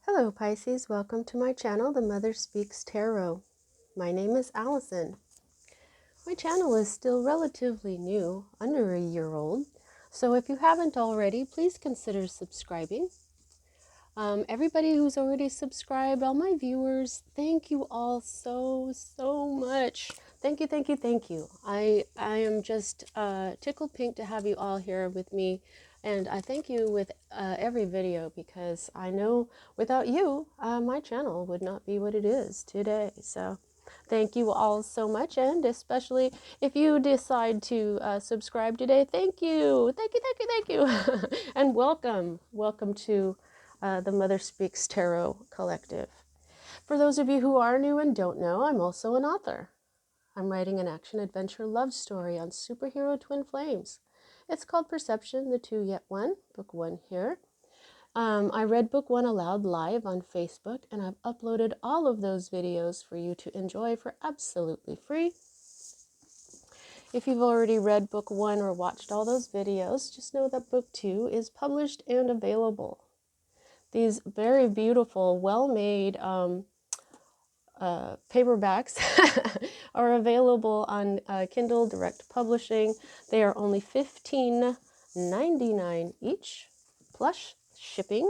Hello Pisces, welcome to my channel, The Mother Speaks Tarot. My name is Allison. My channel is still relatively new, under a year old, so if you haven't already, please consider subscribing. Everybody who's already subscribed, all my viewers, thank you all so much. Thank you. I am just tickled pink to have you all here with me, and I thank you with every video because I know without you, my channel would not be what it is today. So thank you all so much, and especially if you decide to subscribe today, thank you. And welcome to the Mother Speaks Tarot Collective. For those of you who are new and don't know, I'm also an author. I'm writing an action-adventure love story on superhero twin flames. It's called Perception, the Two Yet One, book 1 here. I read book 1 aloud live on Facebook, and I've uploaded all of those videos for you to enjoy for absolutely free. If you've already read book 1 or watched all those videos, just know that book 2 is published and available. These very beautiful, well-made paperbacks are available on Kindle Direct Publishing. They are only $15.99 each, plus shipping.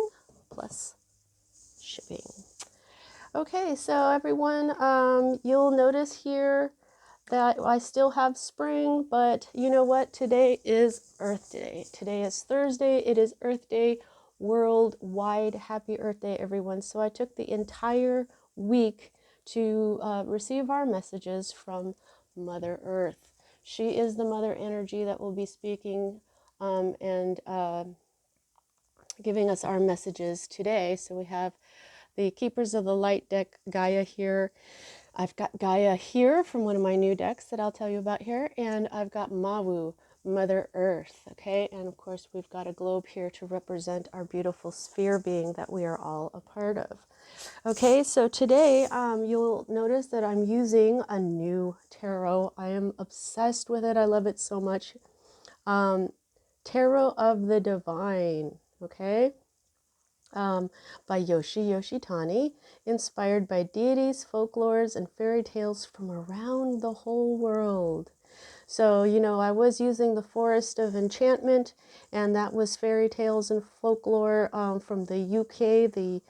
Okay, so everyone, you'll notice here that I still have spring, but you know what? Today is Earth Day. Today is Thursday. It is Earth Day worldwide. Happy Earth Day, everyone. So I took the entire week to receive our messages from Mother Earth. She is the mother energy that will be speaking and giving us our messages today. So we have the Keepers of the Light deck, Gaia here. I've got Gaia here from one of my new decks that I'll tell you about here, and I've got Mawu, Mother Earth, okay? And of course, we've got a globe here to represent our beautiful sphere being that we are all a part of. Okay, so today you'll notice that I'm using a new tarot. I am obsessed with it. I love it so much. Tarot of the Divine, okay? By Yoshitani, inspired by deities, folklores, and fairy tales from around the whole world. So, you know, I was using the Forest of Enchantment, and that was fairy tales and folklore from the UK, the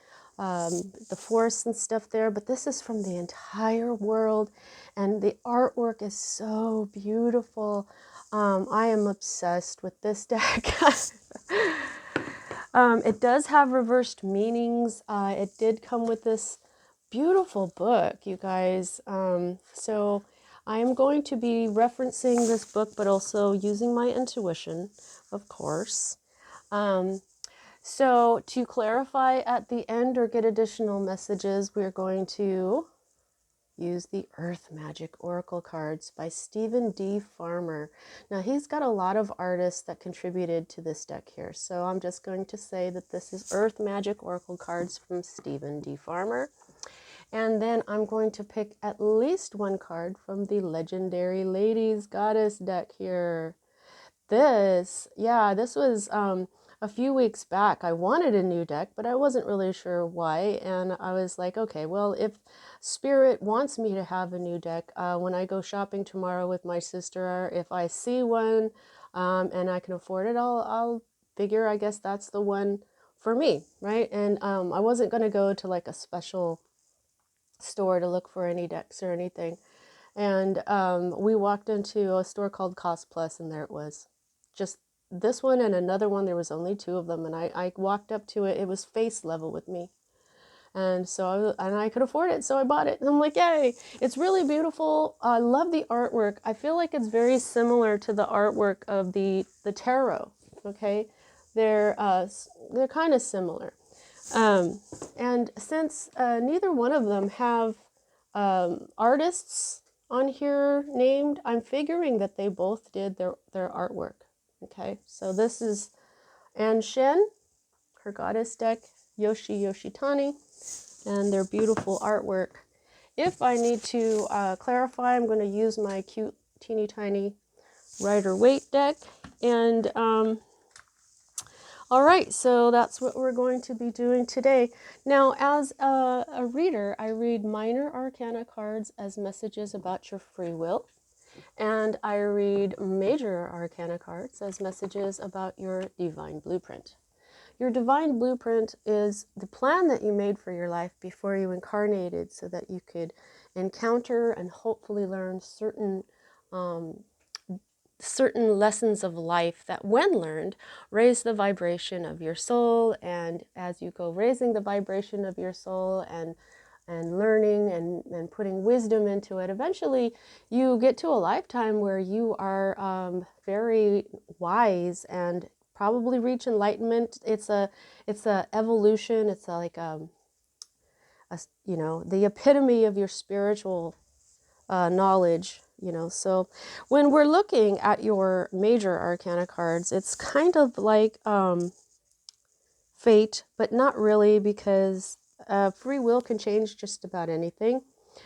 forests and stuff there, but this is from the entire world, and the artwork is so beautiful. I am obsessed with this deck. It does have reversed meanings. It did come with this beautiful book, you guys. So I am going to be referencing this book, but also using my intuition, of course. So to clarify at the end or get additional messages, we're going to use the Earth Magic Oracle cards by Stephen D. Farmer. Now, he's got a lot of artists that contributed to this deck here, so I'm just going to say that this is Earth Magic Oracle cards from Stephen D. Farmer. And then I'm going to pick at least one card from the Legendary Ladies Goddess deck here. This was a few weeks back. I wanted a new deck, but I wasn't really sure why. And I was like, okay, well, if Spirit wants me to have a new deck, when I go shopping tomorrow with my sister, if I see one and I can afford it, I'll figure, I guess that's the one for me, right? And I wasn't going to go to like a special store to look for any decks or anything. And we walked into a store called Cost Plus, and there it was. Just this one and another one. There was only 2 of them, and I walked up to it. It was face level with me, and so I could afford it, so I bought it. And I'm like, yay! It's really beautiful. I love the artwork. I feel like it's very similar to the artwork of the tarot. Okay, they're kind of similar. And since neither one of them have artists on here named, I'm figuring that they both did their artwork. Okay, so this is Anne Shen, her goddess deck, Yoshitani, and their beautiful artwork. If I need to clarify, I'm going to use my cute teeny tiny Rider-Waite deck, and All right, so that's what we're going to be doing today. Now, as a reader, I read minor arcana cards as messages about your free will, and I read major arcana cards as messages about your divine blueprint. Your divine blueprint is the plan that you made for your life before you incarnated so that you could encounter and hopefully learn certain lessons of life that, when learned, raise the vibration of your soul. And as you go raising the vibration of your soul and learning and putting wisdom into it, eventually you get to a lifetime where you are very wise and probably reach enlightenment. It's a evolution. It's the epitome of your spiritual knowledge, So when we're looking at your major arcana cards, it's kind of like fate, but not really, because free will can change just about anything.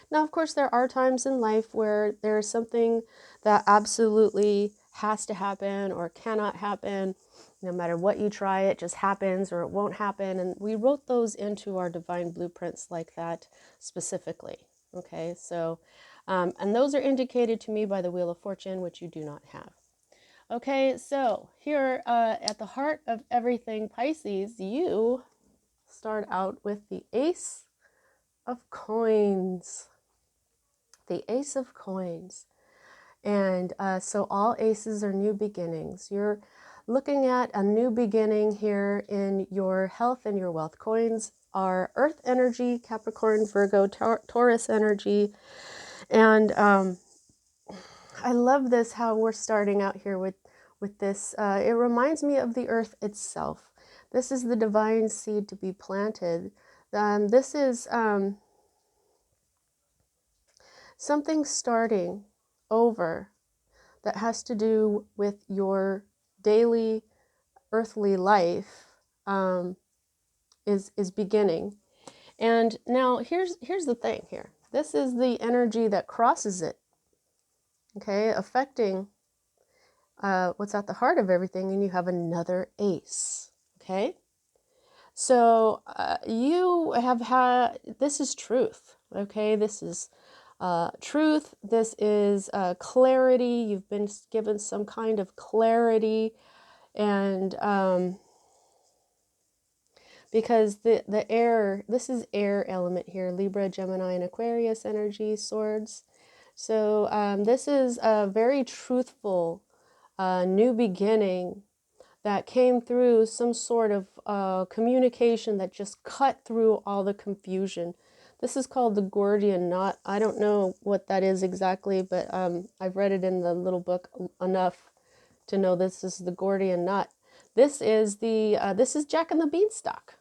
Now, of course, there are times in life where there's something that absolutely has to happen or cannot happen. No matter what you try, it just happens or it won't happen. And we wrote those into our divine blueprints like that specifically. Okay, so, and those are indicated to me by the Wheel of Fortune, which you do not have. Okay, so here at the heart of everything Pisces, you start out with the Ace of Coins. The Ace of Coins. And so all aces are new beginnings. You're looking at a new beginning here in your health and your wealth. Coins are earth energy, Capricorn, Virgo, Taurus energy. And I love this, how we're starting out here with this. It reminds me of the earth itself. This is the divine seed to be planted. This is something starting over that has to do with your daily earthly life is beginning. And now here's the thing here. This is the energy that crosses it, okay, affecting what's at the heart of everything, and you have another ace, okay? So you have had, this is truth, okay? This is truth. This is clarity. You've been given some kind of clarity, and because the air, this is air element here, Libra, Gemini, and Aquarius energy, swords. So this is a very truthful new beginning that came through some sort of communication that just cut through all the confusion. This is called the Gordian knot. I don't know what that is exactly, but I've read it in the little book enough to know this is the Gordian knot. This is this is Jack and the Beanstalk.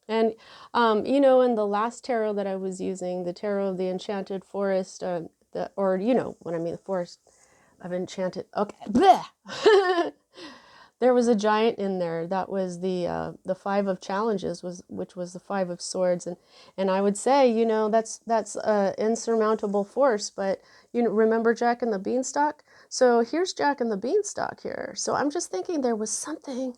And, in the last tarot that I was using, the tarot of the Enchanted Forest, when I mean the forest of enchanted, okay, bleh! There was a giant in there. That was the Five of Challenges, which was the Five of Swords, and I would say, that's insurmountable force. But remember Jack and the Beanstalk? So here's Jack and the Beanstalk here. So I'm just thinking there was something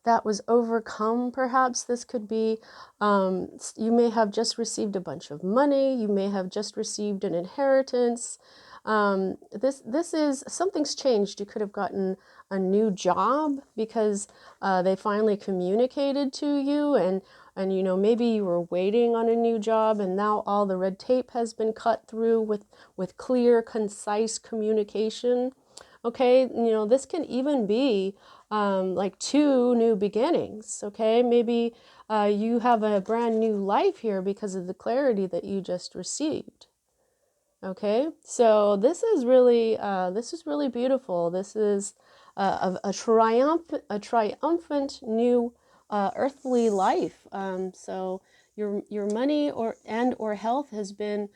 that was overcome. Perhaps this could be, you may have just received a bunch of money. You may have just received an inheritance. This is, something's changed. You could have gotten a new job because they finally communicated to you, and maybe you were waiting on a new job, and now all the red tape has been cut through with clear, concise communication. Okay, this can even be like two new beginnings. Okay, maybe you have a brand new life here because of the clarity that you just received. Okay, so this is really beautiful. This is a triumphant new earthly life. So your money or health has been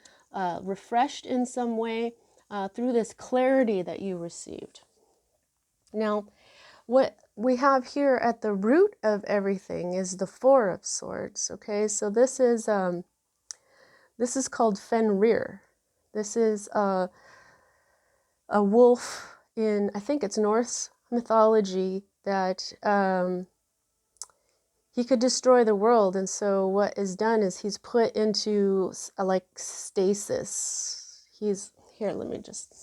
refreshed in some way through this clarity that you received. Now, what we have here at the root of everything is the Four of Swords. Okay, so this is called Fenrir. This is a wolf in, I think it's Norse mythology, that he could destroy the world. And so what is done is he's put into like stasis. He's here, let me just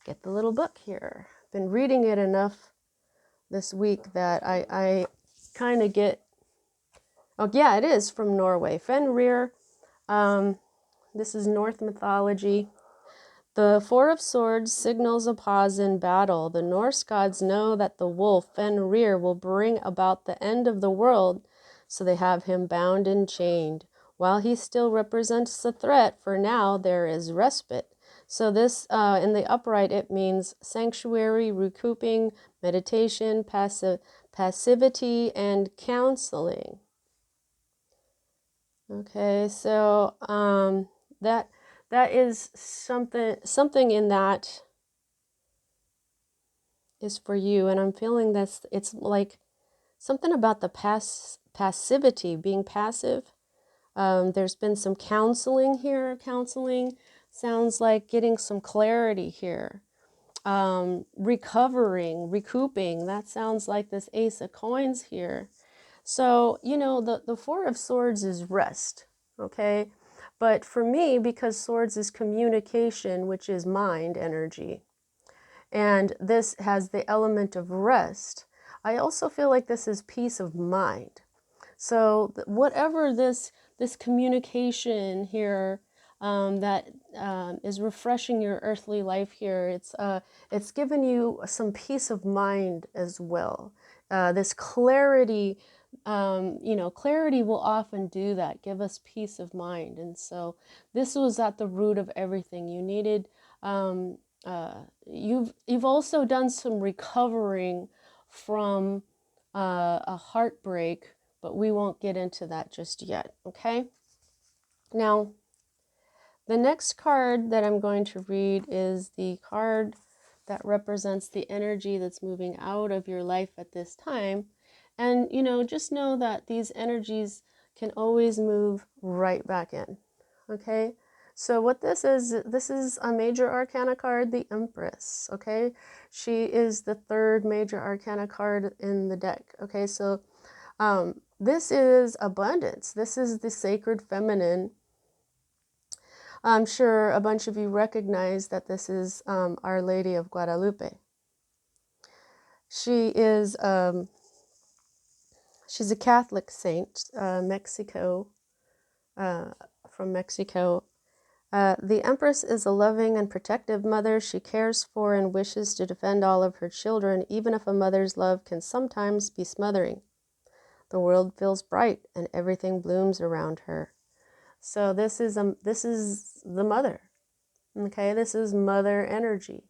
get the little book here. Been reading it enough this week that I kind of get, oh yeah, it is from Norway. Fenrir, this is Norse mythology. The Four of Swords signals a pause in battle. The Norse gods know that the wolf, Fenrir, will bring about the end of the world, so they have him bound and chained. While he still represents a threat, for now there is respite. So this, in the upright, it means sanctuary, recouping, meditation, passivity, and counseling. Okay, so that is something in that is for you, and I'm feeling this. It's like something about the passivity, being passive. There's been some counseling here. Counseling sounds like getting some clarity here. Recovering, recouping. That sounds like this Ace of Coins here. So, you know, the Four of Swords is rest, okay? But for me, because swords is communication, which is mind energy, and this has the element of rest, I also feel like this is peace of mind. So whatever this communication here that is refreshing your earthly life here, it's given you some peace of mind as well. This clarity, you know, clarity will often do that, give us peace of mind. And so this was at the root of everything. You needed, you've also done some recovering from a heartbreak, but we won't get into that just yet, okay? Now, the next card that I'm going to read is the card that represents the energy that's moving out of your life at this time. And, you know, just know that these energies can always move right back in, okay? So what this is a major arcana card, the Empress, okay? She is the third major arcana card in the deck, okay? So this is abundance. This is the sacred feminine. I'm sure a bunch of you recognize that this is Our Lady of Guadalupe. She is she's a Catholic saint, Mexico, from Mexico. The Empress is a loving and protective mother. She cares for and wishes to defend all of her children, even if a mother's love can sometimes be smothering. The world feels bright and everything blooms around her. So this is the mother. Okay, this is mother energy.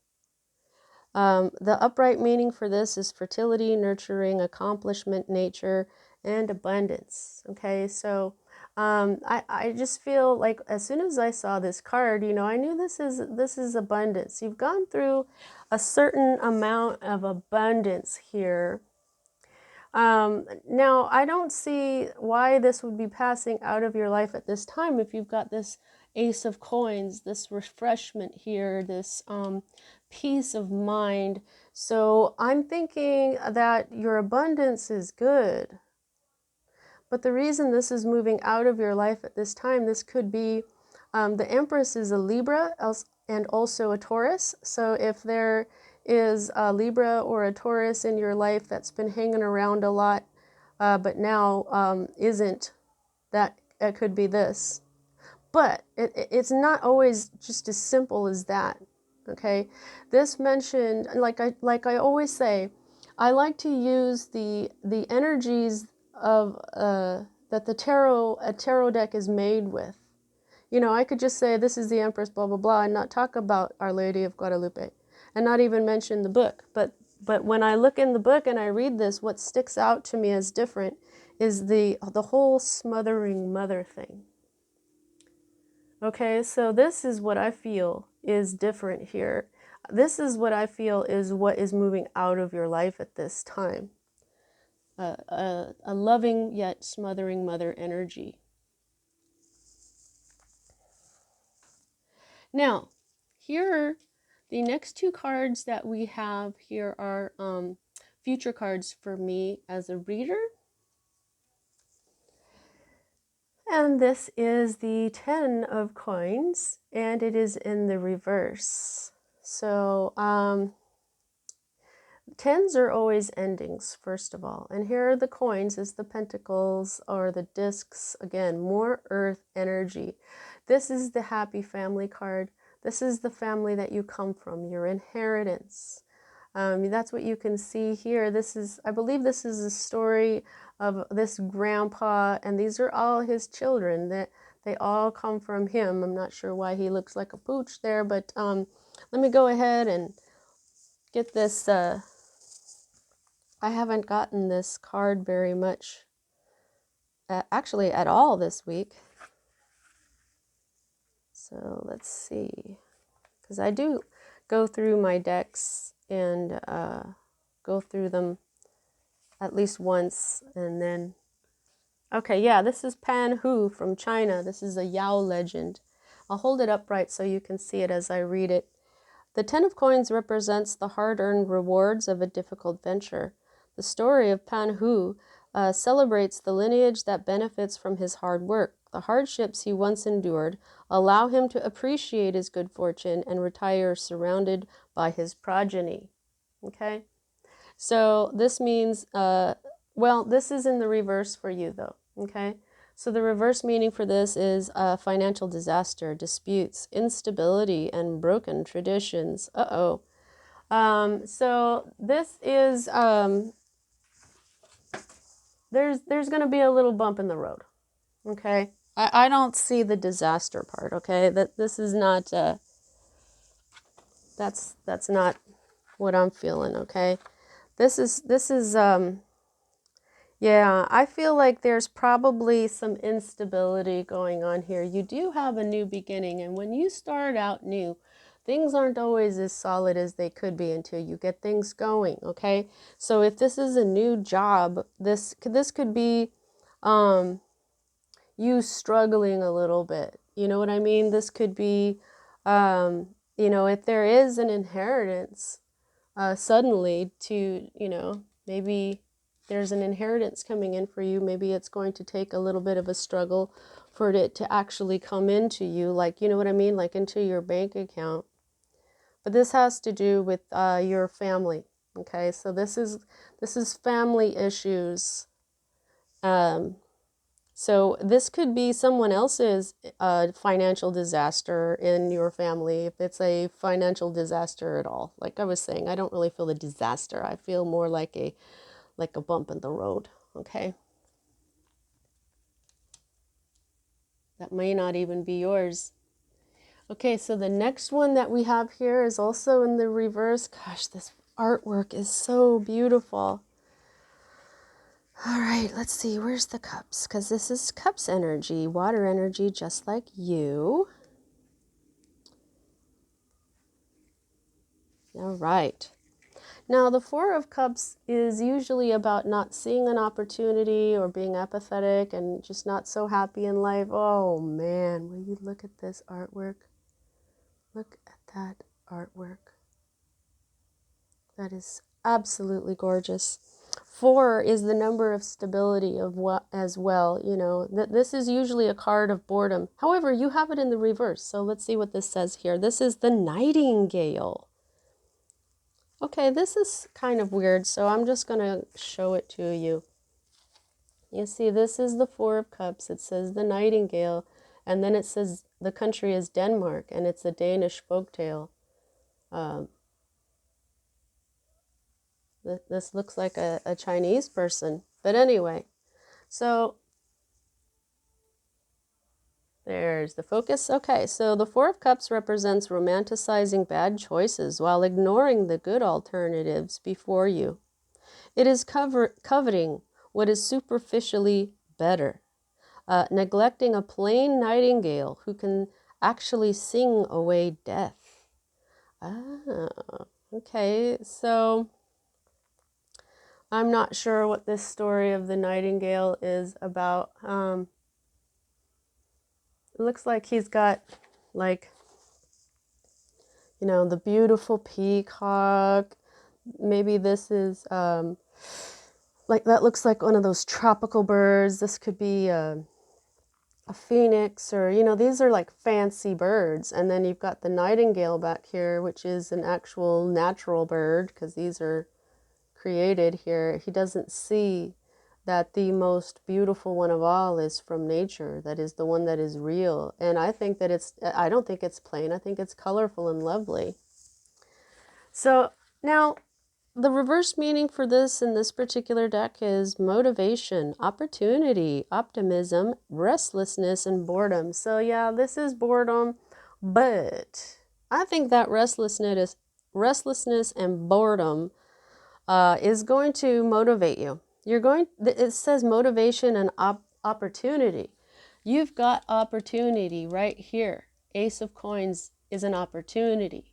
The upright meaning for this is fertility, nurturing, accomplishment, nature, and abundance. Okay, so I just feel like as soon as I saw this card, you know, I knew this is abundance. You've gone through a certain amount of abundance here. Now, I don't see why this would be passing out of your life at this time if you've got this Ace of Coins, this refreshment here, this peace of mind. So I'm thinking that your abundance is good. But the reason this is moving out of your life at this time, this could be the Empress is a Libra and also a Taurus. So if there is a Libra or a Taurus in your life that's been hanging around a lot, but now isn't, that it could be this. But it's not always just as simple as that. Okay, this mentioned, like I always say, I like to use the energies of that a tarot deck is made with. You know, I could just say this is the Empress, blah blah blah, and not talk about Our Lady of Guadalupe, and not even mention the book. But when I look in the book and I read this, what sticks out to me as different is the whole smothering mother thing. Okay, so this is what I feel is different here. This is what I feel is what is moving out of your life at this time. A loving yet smothering mother energy. Now, here, the next two cards that we have here are future cards for me as a reader. And this is the 10 of coins, and it is in the reverse. So, tens are always endings, first of all. And here are the coins, is the pentacles or the discs. Again, more earth energy. This is the happy family card. This is the family that you come from, your inheritance. That's what you can see here. This is, I believe this is a story of this grandpa, and these are all his children. That they all come from him. I'm not sure why he looks like a pooch there, but let me go ahead and get this. I haven't gotten this card very much, actually at all this week. So let's see, because I do go through my decks and go through them at least once, and then, okay, yeah, this is Pan Hu from China. This is a Yao legend. I'll hold it upright so you can see it as I read it. The 10 of coins represents the hard-earned rewards of a difficult venture. The story of Pan Hu celebrates the lineage that benefits from his hard work. The hardships he once endured allow him to appreciate his good fortune and retire surrounded by his progeny. Okay? So this means, well, this is in the reverse for you, though. Okay? So the reverse meaning for this is financial disaster, disputes, instability, and broken traditions. Uh-oh. So this is, there's going to be a little bump in the road. Okay? I don't see the disaster part, okay? That this is not, that's not what I'm feeling, okay? This is, yeah, I feel like there's probably some instability going on here. You do have a new beginning, and when you start out new, things aren't always as solid as they could be until you get things going, okay? So if this is a new job, this could be you struggling a little bit. You know what I mean? This could be, you know, if there is an inheritance, suddenly to, you know, maybe there's an inheritance coming in for you. Maybe it's going to take a little bit of a struggle for it to actually come into you, like, you know what I mean, like into your bank account. But this has to do with your family. Okay, so this is family issues. So this could be someone else's financial disaster in your family, if it's a financial disaster at all. Like I was saying, I don't really feel the disaster. I feel more like a bump in the road, okay? That may not even be yours. Okay, so the next one that we have here is also in the reverse. Gosh, this artwork is so beautiful. All right, let's see, where's the cups? Because this is cups energy, water energy, just like you. All right. Now, the Four of Cups is usually about not seeing an opportunity or being apathetic and just not so happy in life. Oh, man, will you look at this artwork? Look at that artwork. That is absolutely gorgeous. 4 is the number of stability of what as well. You know, this is usually a card of boredom. However, you have it in the reverse. So let's see what this says here. This is the Nightingale. Okay, this is kind of weird, so I'm just going to show it to you. You see, this is the Four of Cups. It says the Nightingale, and then it says the country is Denmark, and it's a Danish folktale. This looks like a Chinese person. But anyway, so there's the focus. Okay, so the Four of Cups represents romanticizing bad choices while ignoring the good alternatives before you. It is coveting what is superficially better, neglecting a plain nightingale who can actually sing away death. Ah, okay, so I'm not sure what this story of the nightingale is about. It looks like he's got, like, you know, the beautiful peacock. Maybe this is, like, that looks like one of those tropical birds. This could be a phoenix, or, you know, these are like fancy birds. And then you've got the nightingale back here, which is an actual natural bird, because these are created here. He doesn't see that the most beautiful one of all is from nature, that is the one that is real. And I think that I don't think it's plain, I think it's colorful and lovely. So now, the reverse meaning for this in this particular deck is motivation, opportunity, optimism, restlessness, and boredom. So yeah, this is boredom, but I think that restlessness and boredom is going to motivate you. It says motivation and opportunity. You've got opportunity right here. Ace of Coins is an opportunity.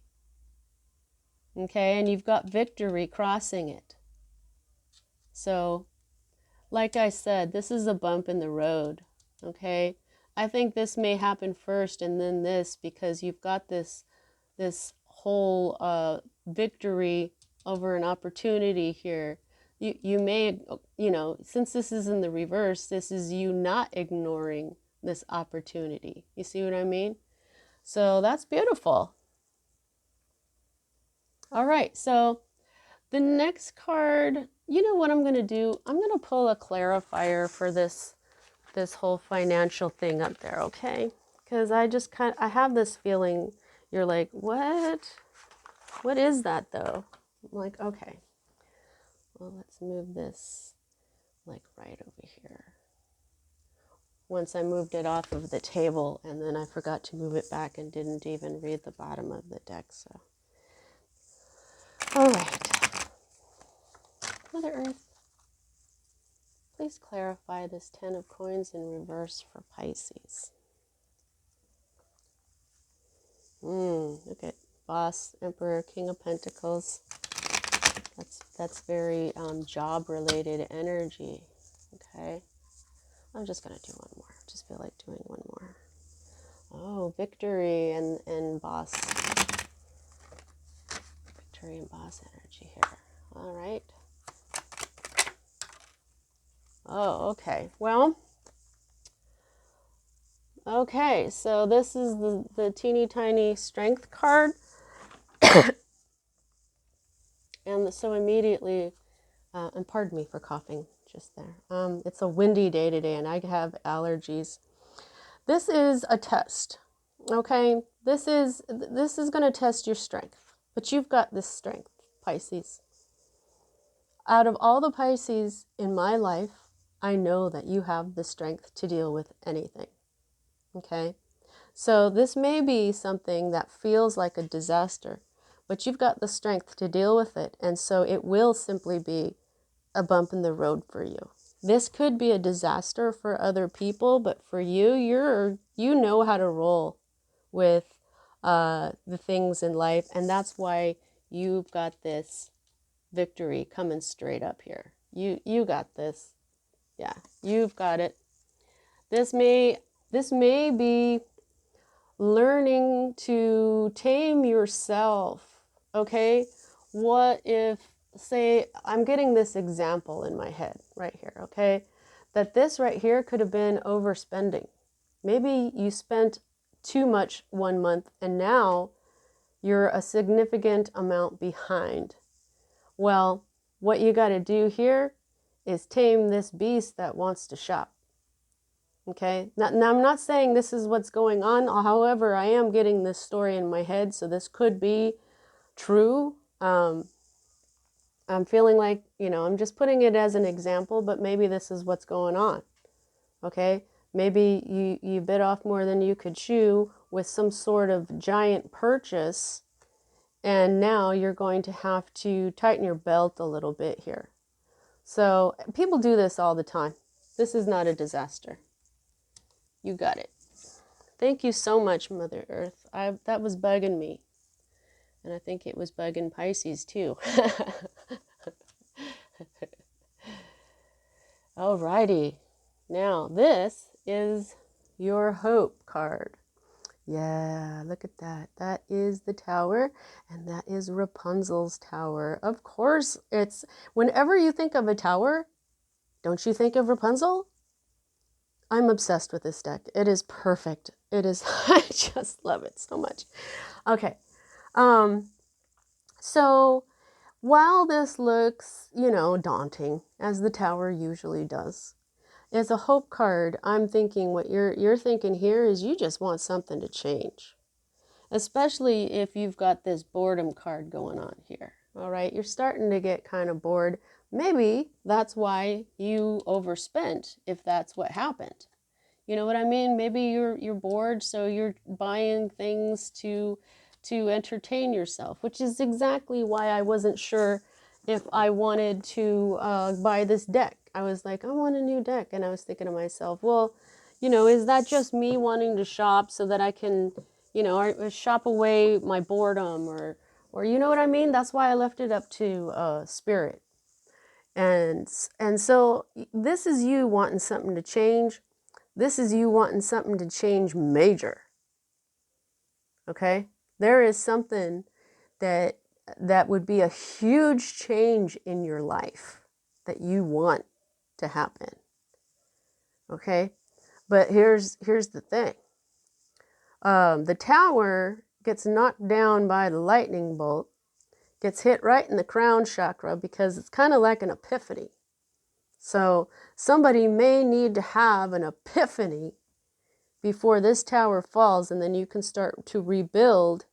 Okay, and you've got victory crossing it. So, like I said, this is a bump in the road. Okay, I think this may happen first and then this, because you've got this whole victory over an opportunity here. You may, you know, since this is in the reverse, this is you not ignoring this opportunity. You see what I mean? So that's beautiful. All right, so the next card, you know what I'm going to do? I'm going to pull a clarifier for this whole financial thing up there, okay? Because I have this feeling you're like, what? What is that though? I'm like, okay, well, let's move this like right over here. Once I moved it off of the table, and then I forgot to move it back and didn't even read the bottom of the deck, so. All right. Mother Earth, please clarify this 10 of coins in reverse for Pisces. Look at Boss, Emperor, King of Pentacles. That's very job-related energy. Okay. I'm just going to do one more. Just feel like doing one more. Oh, victory and boss. Victory and boss energy here. All right. Oh, okay. Well, okay. So this is the teeny tiny strength card. And so immediately, and pardon me for coughing just there. It's a windy day today, and I have allergies. This is a test, okay? This is going to test your strength, but you've got this strength, Pisces. Out of all the Pisces in my life, I know that you have the strength to deal with anything, okay? So this may be something that feels like a disaster, but you've got the strength to deal with it, and so it will simply be a bump in the road for you. This could be a disaster for other people, but for you, you know how to roll with the things in life, and that's why you've got this victory coming straight up here. You got this. Yeah, you've got it. This may be learning to tame yourself. Okay? What if, say, I'm getting this example in my head right here, okay? That this right here could have been overspending. Maybe you spent too much one month and now you're a significant amount behind. Well, what you got to do here is tame this beast that wants to shop. Okay, now I'm not saying this is what's going on. However, I am getting this story in my head, so this could be true. I'm feeling like, you know, I'm just putting it as an example, but maybe this is what's going on. Okay, maybe you bit off more than you could chew with some sort of giant purchase, and now you're going to have to tighten your belt a little bit here. So people do this all the time. This is not a disaster. You got it. Thank you so much, Mother Earth. That was bugging me. And I think it was bugging Pisces too. Alrighty. Now, this is your hope card. Yeah, look at that. That is the tower, and that is Rapunzel's tower. Of course, it's whenever you think of a tower, don't you think of Rapunzel? I'm obsessed with this deck. It is perfect. It is, I just love it so much. Okay. So while this looks, daunting, as the Tower usually does, as a hope card, I'm thinking what you're thinking here is you just want something to change. Especially if you've got this boredom card going on here. All right, you're starting to get kind of bored. Maybe that's why you overspent, if that's what happened. You know what I mean? Maybe you're bored, so you're buying things to entertain yourself, which is exactly why I wasn't sure if I wanted to buy this deck. I was like, I want a new deck, and I was thinking to myself, well, is that just me wanting to shop so that I can, or shop away my boredom, or you know what I mean? That's why I left it up to Spirit, and so this is you wanting something to change. This is you wanting something to change major. Okay? There is something that would be a huge change in your life that you want to happen. Okay? But here's the thing. The Tower gets knocked down by the lightning bolt, gets hit right in the crown chakra because it's kind of like an epiphany. So somebody may need to have an epiphany before this tower falls, and then you can start to rebuild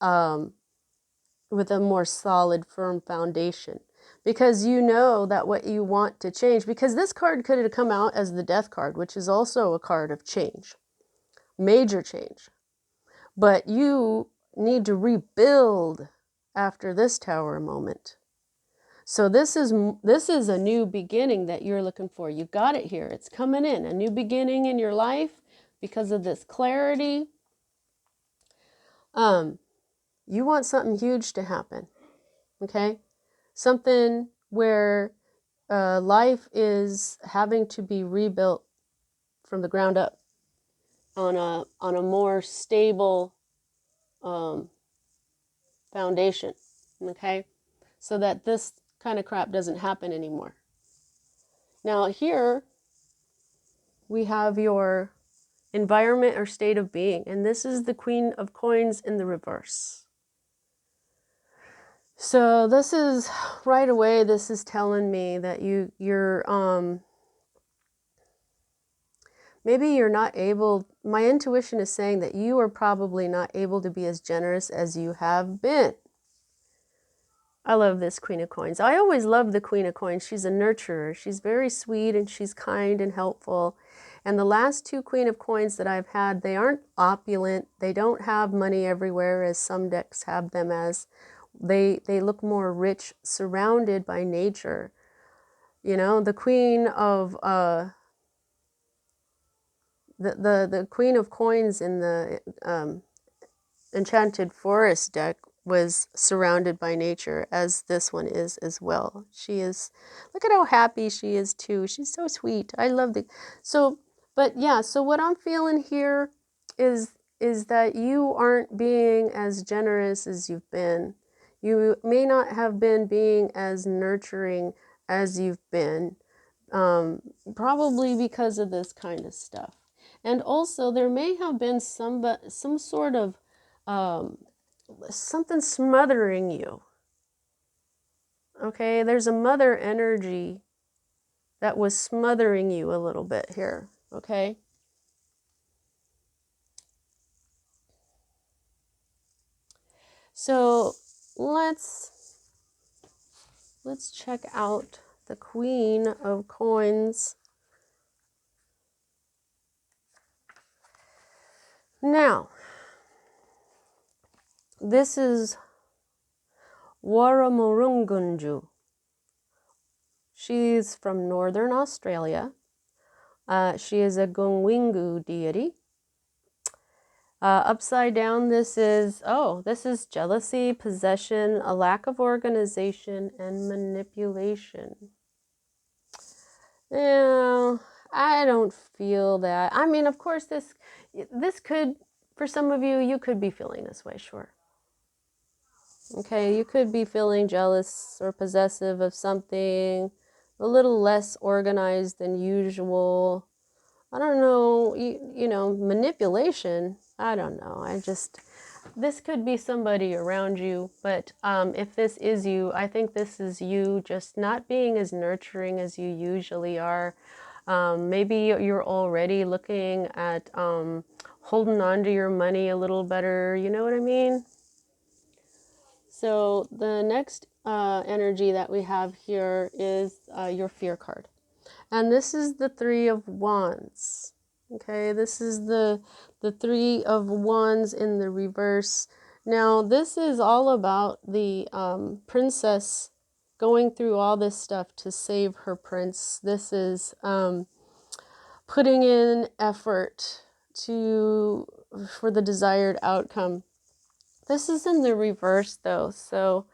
with a more solid, firm foundation. Because you know that what you want to change, because this card could have come out as the Death card, which is also a card of change, major change. But you need to rebuild after this tower moment. So this is a new beginning that you're looking for. You got it here. It's coming in, a new beginning in your life because of this clarity. You want something huge to happen, okay? Something where life is having to be rebuilt from the ground up on a more stable foundation, okay? So that this kind of crap doesn't happen anymore. Now here we have your environment or state of being, and this is the Queen of Coins in the reverse. So this is right away, this is telling me that maybe you're not able, my intuition is saying that you are probably not able to be as generous as you have been. I love this Queen of Coins. I always love the Queen of Coins. She's a nurturer. She's very sweet and she's kind and helpful. And the last two Queen of Coins that I've had, they aren't opulent. They don't have money everywhere as some decks have them as. They look more rich, surrounded by nature. The Queen of the Queen of Coins in the Enchanted Forest deck was surrounded by nature, as this one is as well. She is, look at how happy she is too. She's so sweet. I love so what I'm feeling here is that you aren't being as generous as you've been. You may not have been being as nurturing as you've been, probably because of this kind of stuff. And also there may have been some sort of something smothering you. Okay, there's a mother energy that was smothering you a little bit here. Okay. So let's check out the Queen of Coins. Now, this is Waramurungunju. She's from Northern Australia. She is a Gungwingu deity. Upside down, this is jealousy, possession, a lack of organization, and manipulation. Yeah, I don't feel that. I mean, of course, this could, for some of you, you could be feeling this way, sure. Okay, you could be feeling jealous or possessive of something, a little less organized than usual. I don't know, manipulation. I don't know. This could be somebody around you, but if this is you, I think this is you just not being as nurturing as you usually are. Maybe you're already looking at holding on to your money a little better. You know what I mean? So the next energy that we have here is your fear card. And this is the Three of Wands. Okay, this is the Three of Wands in the reverse. Now, this is all about the princess going through all this stuff to save her prince. This is putting in effort for the desired outcome. This is in the reverse though, so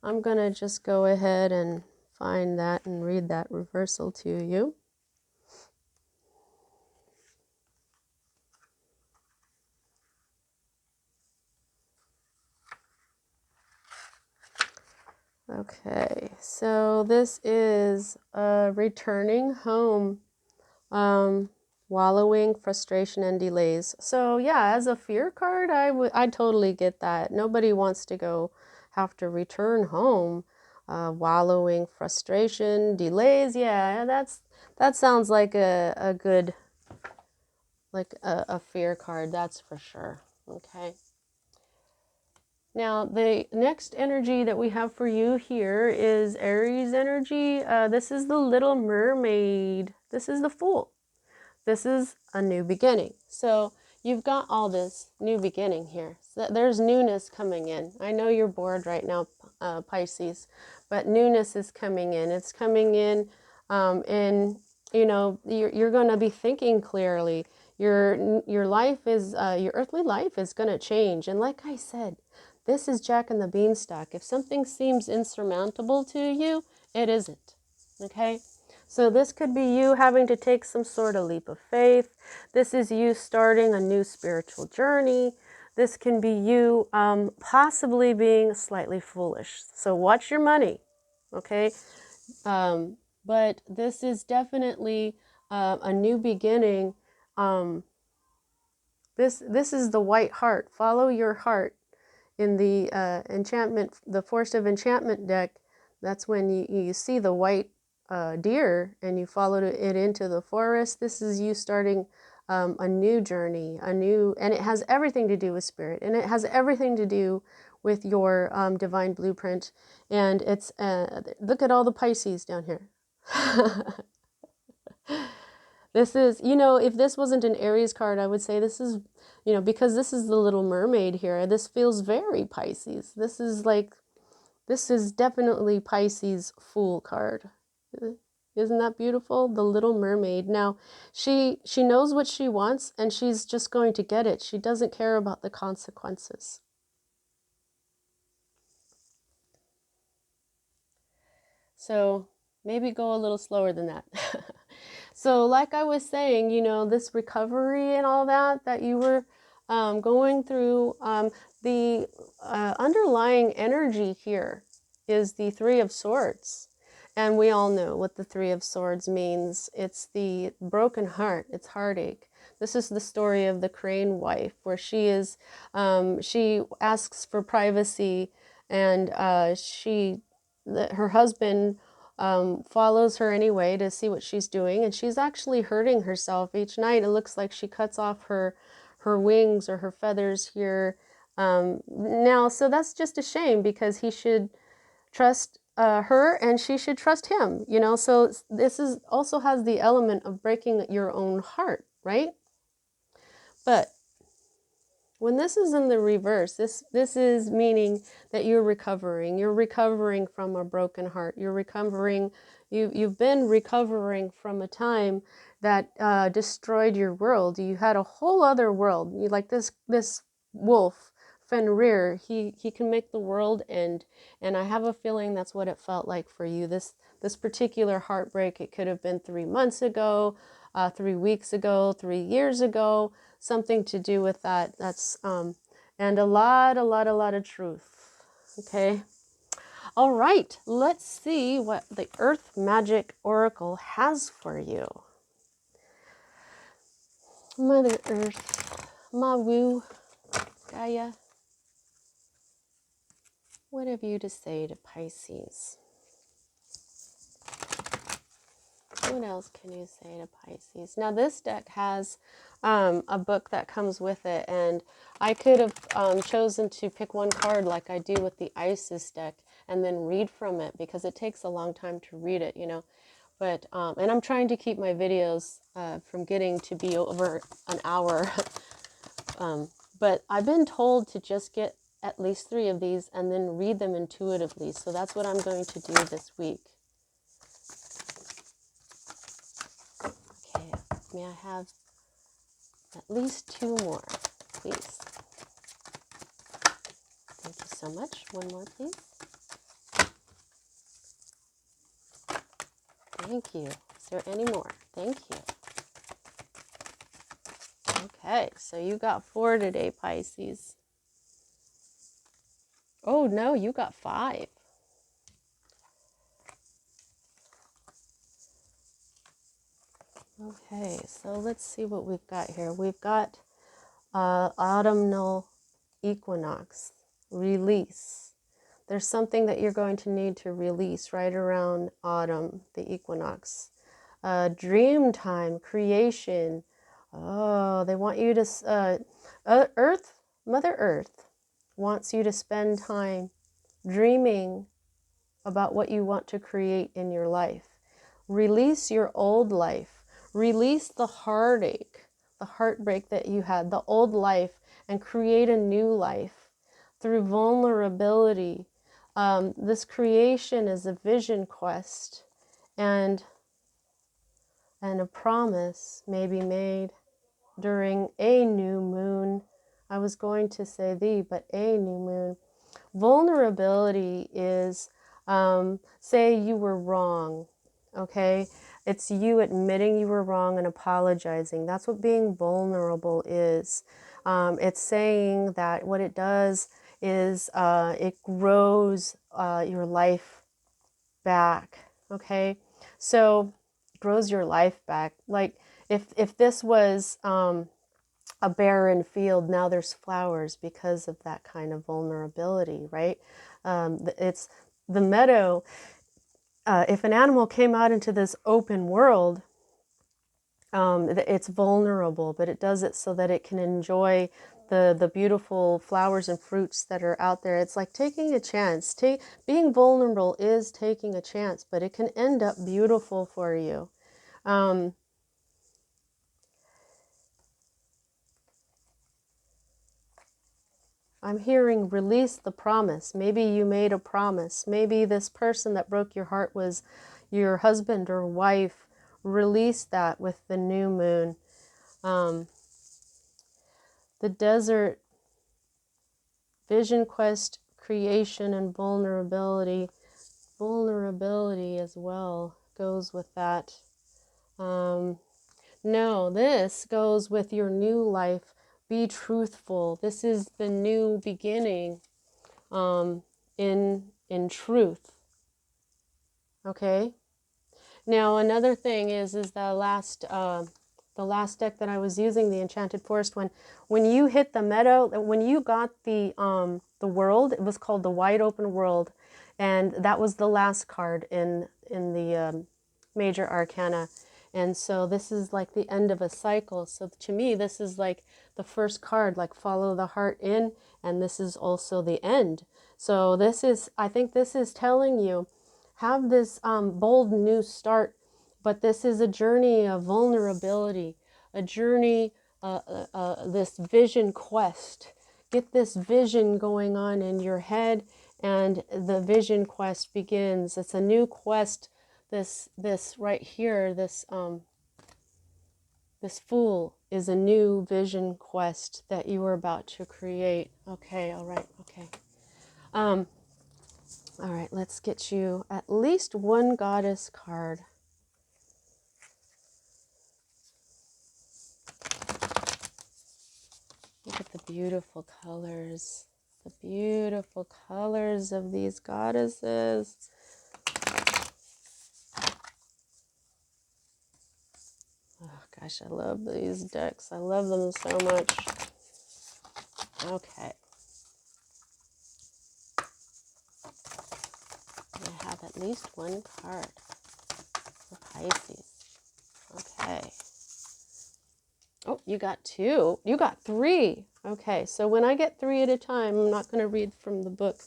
I'm gonna just go ahead and find that and read that reversal to you. Okay, so this is returning home, wallowing, frustration, and delays. So yeah, as a fear card, I totally get that. Nobody wants to have to return home, wallowing, frustration, delays. Yeah, that sounds like a good, like a fear card. That's for sure. Okay. Now, the next energy that we have for you here is Aries energy. This is the Little Mermaid. This is the Fool. This is a new beginning. So you've got all this new beginning here. So there's newness coming in. I know you're bored right now, Pisces, but newness is coming in. It's coming in, and you're going to be thinking clearly. Your life is your earthly life is going to change. And like I said, this is Jack and the Beanstalk. If something seems insurmountable to you, it isn't. Okay? So this could be you having to take some sort of leap of faith. This is you starting a new spiritual journey. This can be you possibly being slightly foolish. So watch your money, okay? But this is definitely a new beginning. This is the white heart. Follow your heart. In the the Force of Enchantment deck, that's when you see the white deer and you followed it into the forest. This is you starting a new journey, and it has everything to do with spirit, and it has everything to do with your divine blueprint. And it's look at all the Pisces down here. This is, if this wasn't an Aries card, I would say this is, because this is the Little Mermaid here, this feels very Pisces. This is definitely Pisces Fool card. Isn't that beautiful? The Little Mermaid. Now, she knows what she wants and she's just going to get it. She doesn't care about the consequences. So maybe go a little slower than that. So like I was saying, this recovery and all that you were going through, the underlying energy here is the Three of Swords. And we all know what the Three of Swords means. It's the broken heart. It's heartache. This is the story of the crane wife, where she asks for privacy, and her husband follows her anyway to see what she's doing, and she's actually hurting herself each night. It looks like she cuts off her wings or her feathers here. Now, so that's just a shame, because he should trust her and she should trust him, so this is also has the element of breaking your own heart, right? But when this is in the reverse, this is meaning that you're recovering from a broken heart. You've been recovering from a time that destroyed your world. You had a whole other world. You like this wolf, Fenrir, he can make the world end. And I have a feeling that's what it felt like for you. This particular heartbreak, it could have been 3 months ago, 3 weeks ago, 3 years ago, something to do with that. That's and a lot of truth. Okay. All right, let's see what the Earth Magic Oracle has for you. Mother Earth, Mawu, Gaia, what have you to say to Pisces? What else can you say to Pisces? Now this deck has a book that comes with it, and I could have chosen to pick one card like I do with the Isis deck and then read from it, because it takes a long time to read it, you know. But and I'm trying to keep my videos from getting to be over an hour. But I've been told to just get at least 3 of these and then read them intuitively. So that's what I'm going to do this week. Okay, may I have at least 2 more, please? Thank you so much. 1 more, please. Thank you. Is there any more? Thank you. Okay, so you got 4 today, Pisces. Oh, no, you got 5. Okay, so let's see what we've got here. We've got autumnal equinox, release. There's something that you're going to need to release right around autumn, the equinox. Dream time, creation. Oh, they want you to, Earth, Mother Earth wants you to spend time dreaming about what you want to create in your life. Release your old life. Release the heartache, the heartbreak that you had, the old life, and create a new life through vulnerability. This creation is a vision quest, and a promise may be made during a new moon. I was going to say but a new moon. Vulnerability is, say you were wrong, okay? It's you admitting you were wrong and apologizing. That's what being vulnerable is. It's saying that what it does is it grows your life back, okay? So grows your life back. Like if this was a barren field, now there's flowers because of that kind of vulnerability, right? It's the meadow. If an animal came out into this open world, it's vulnerable, but it does it so that it can enjoy the beautiful flowers and fruits that are out there. It's like taking a chance. Being vulnerable is taking a chance, but it can end up beautiful for you. I'm hearing release the promise. Maybe you made a promise. Maybe this person that broke your heart was your husband or wife. Release that with the new moon. The desert, vision quest, creation, and vulnerability. Vulnerability as well goes with that. No, this goes with your new life. Be truthful. This is the new beginning in truth. Okay. Now another thing is the last deck that I was using, the Enchanted Forest one. When you hit the meadow, when you got the world, it was called the Wide Open World, and that was the last card in the major arcana. And so this is like the end of a cycle. So to me, this is like the first card, like follow the heart in, and this is also the end. So this is, I think this is telling you, have this bold new start, but this is a journey of vulnerability, a journey, this vision quest. Get this vision going on in your head, and the vision quest begins. It's a new quest. This right here, this Fool is a new vision quest that you are about to create. Okay, all right, okay. All right, let's get you at least one goddess card. Look at the beautiful colors. The beautiful colors of these goddesses. Oh, Gosh, I love these decks. I love them so much. Okay. I have at least one card for Pisces. Okay. Oh, you got 2. You got 3. Okay, so when I get 3 at a time, I'm not going to read from the book.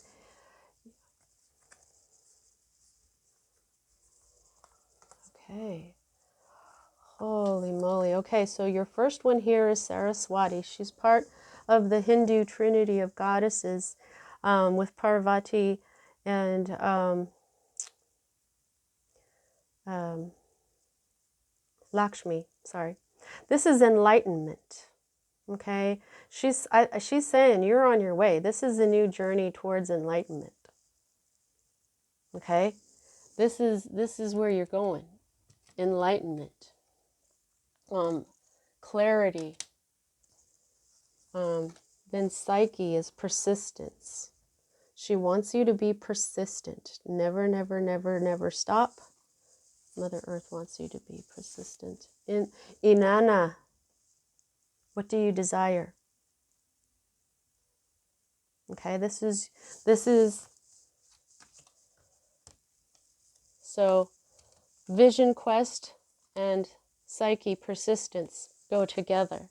Okay. Holy moly. Okay, so your first one here is Saraswati. She's part of the Hindu trinity of goddesses with Parvati and Lakshmi. Sorry. This is enlightenment. Okay, she's saying you're on your way. This is a new journey towards enlightenment. Okay, this is where you're going. Enlightenment, clarity. Then Psyche is persistence. She wants you to be persistent. Never, never, never, never stop. Mother Earth wants you to be persistent. In Inanna, what do you desire? Okay, this is so vision quest and psyche persistence go together.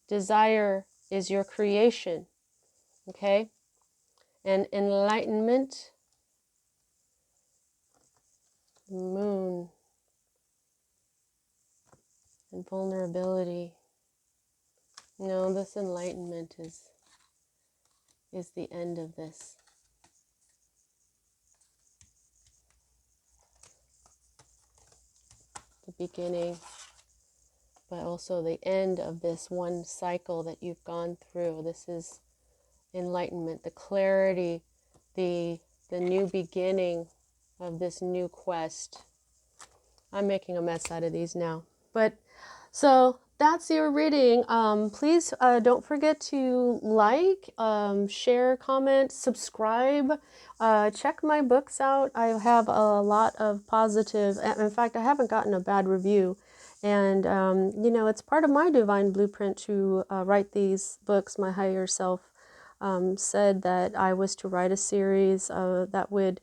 Desire is your creation, okay? And enlightenment, moon, and vulnerability. No, this enlightenment is the end of this. The beginning, but also the end of this one cycle that you've gone through. This is enlightenment, the clarity, the new beginning of this new quest. I'm making a mess out of these now. But so that's your reading. Please don't forget to like, share, comment, subscribe. Check my books out. I have a lot of positive. In fact, I haven't gotten a bad review. And, you know, it's part of my divine blueprint to write these books. My higher self said that I was to write a series that would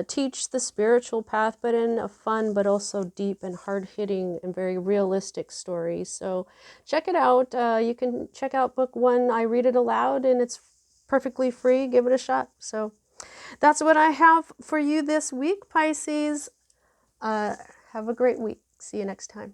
teach the spiritual path, but in a fun, but also deep and hard-hitting and very realistic story. So check it out. You can check out book 1. I read it aloud and it's perfectly free. Give it a shot. So that's what I have for you this week, Pisces. Have a great week. See you next time.